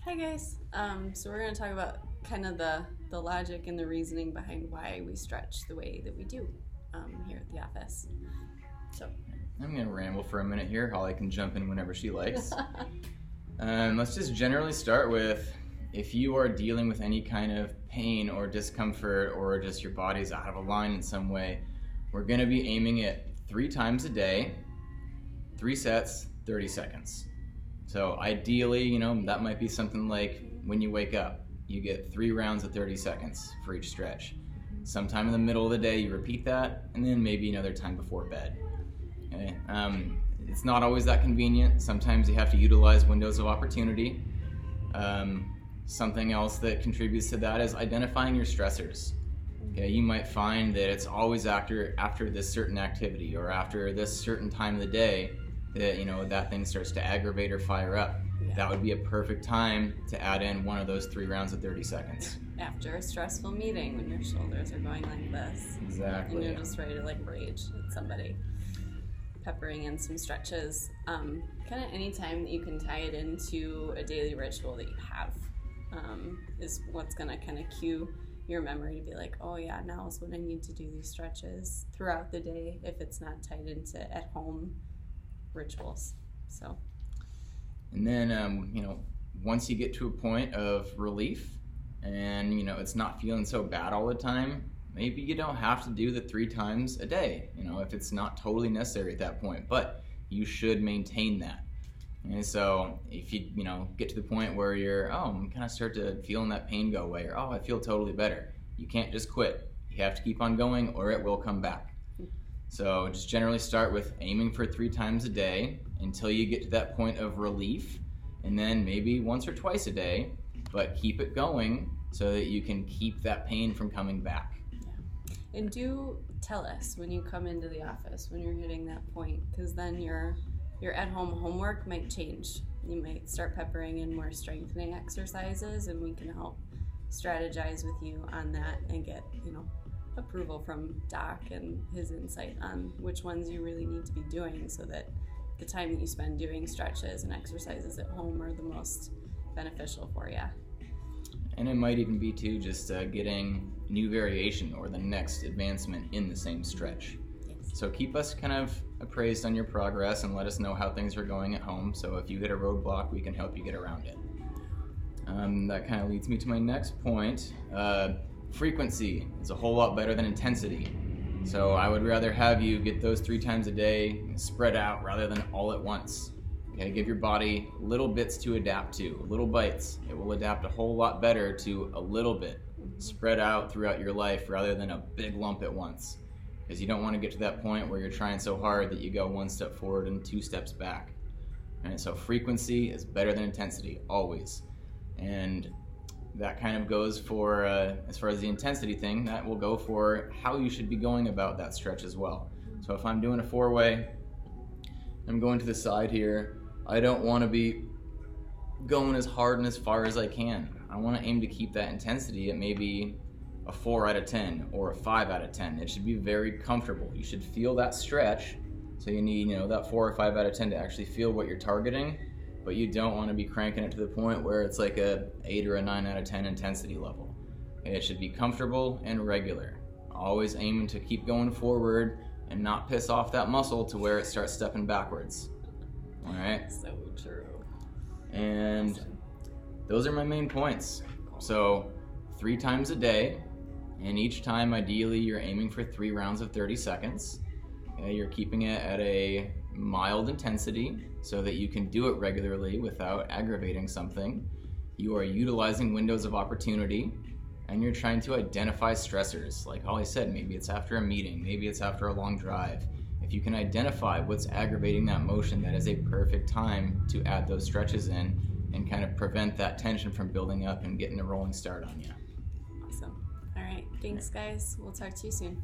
Hi guys. So we're going to talk about kind of the logic and the reasoning behind why we stretch the way that we do here at the office. So I'm going to ramble for a minute here. Holly can jump in whenever she likes. Let's just generally start with, if you are dealing with any kind of pain or discomfort or just your body's out of line in some way, we're going to be aiming it 3 times a day, 3 sets, 30 seconds. So ideally, that might be something like when you wake up, you get 3 rounds of 30 seconds for each stretch. Sometime in the middle of the day, you repeat that, and then maybe another time before bed. Okay? It's not always that convenient. Sometimes you have to utilize windows of opportunity. Something else that contributes to that is identifying your stressors. Okay, you might find that it's always after this certain activity or after this certain time of the day that that thing starts to aggravate or fire up. Yeah. That would be a perfect time to add in one of those 3 rounds of 30 seconds. After a stressful meeting, when your shoulders are going like this, Exactly. and you're just ready to rage at somebody, peppering in some stretches, kind of any time that you can tie it into a daily ritual that you have is what's going to kind of cue your memory to be like, oh yeah, now is when I need to do these stretches throughout the day if it's not tied into at home rituals. So, and then once you get to a point of relief and it's not feeling so bad all the time, maybe you don't have to do the 3 times a day, if it's not totally necessary at that point, but you should maintain that. And so if you get to the point where you're kind of start to feeling that pain go away, or I feel totally better, you can't just quit. You have to keep on going or it will come back. So just generally start with aiming for 3 times a day until you get to that point of relief, and then maybe once or twice a day, but keep it going so that you can keep that pain from coming back. Yeah. And do tell us when you come into the office, when you're hitting that point, because then your at-home homework might change. You might start peppering in more strengthening exercises, and we can help strategize with you on that and get, approval from Doc and his insight on which ones you really need to be doing so that the time that you spend doing stretches and exercises at home are the most beneficial for you. And it might even be too just getting new variation or the next advancement in the same stretch. Yes. So keep us kind of appraised on your progress and let us know how things are going at home. So if you hit a roadblock, we can help you get around it. That kind of leads me to my next point. Frequency is a whole lot better than intensity. So I would rather have you get those 3 times a day spread out rather than all at once. Okay, give your body little bits to adapt to, little bites. It will adapt a whole lot better to a little bit spread out throughout your life rather than a big lump at once. Because you don't want to get to that point where you're trying so hard that you go 1 step forward and 2 steps back. And so frequency is better than intensity, always. And that kind of goes for, as far as the intensity thing, that will go for how you should be going about that stretch as well. So if I'm doing a 4-way, I'm going to the side here, I don't want to be going as hard and as far as I can. I want to aim to keep that intensity at maybe a 4 out of 10 or a 5 out of 10. It should be very comfortable. You should feel that stretch. So you need, that 4 or 5 out of 10 to actually feel what you're targeting, but you don't want to be cranking it to the point where it's like a 8 or a 9 out of 10 intensity level. It should be comfortable and regular. Always aiming to keep going forward and not piss off that muscle to where it starts stepping backwards. All right? So true. And those are my main points. So 3 times a day, and each time ideally you're aiming for 3 rounds of 30 seconds. You're keeping it at a mild intensity so that you can do it regularly without aggravating something. You are utilizing windows of opportunity, and you're trying to identify stressors. Like Holly said, maybe it's after a meeting, maybe it's after a long drive. If you can identify what's aggravating that motion, that is a perfect time to add those stretches in and kind of prevent that tension from building up and getting a rolling start on you. Awesome. All right. Thanks, guys. We'll talk to you soon.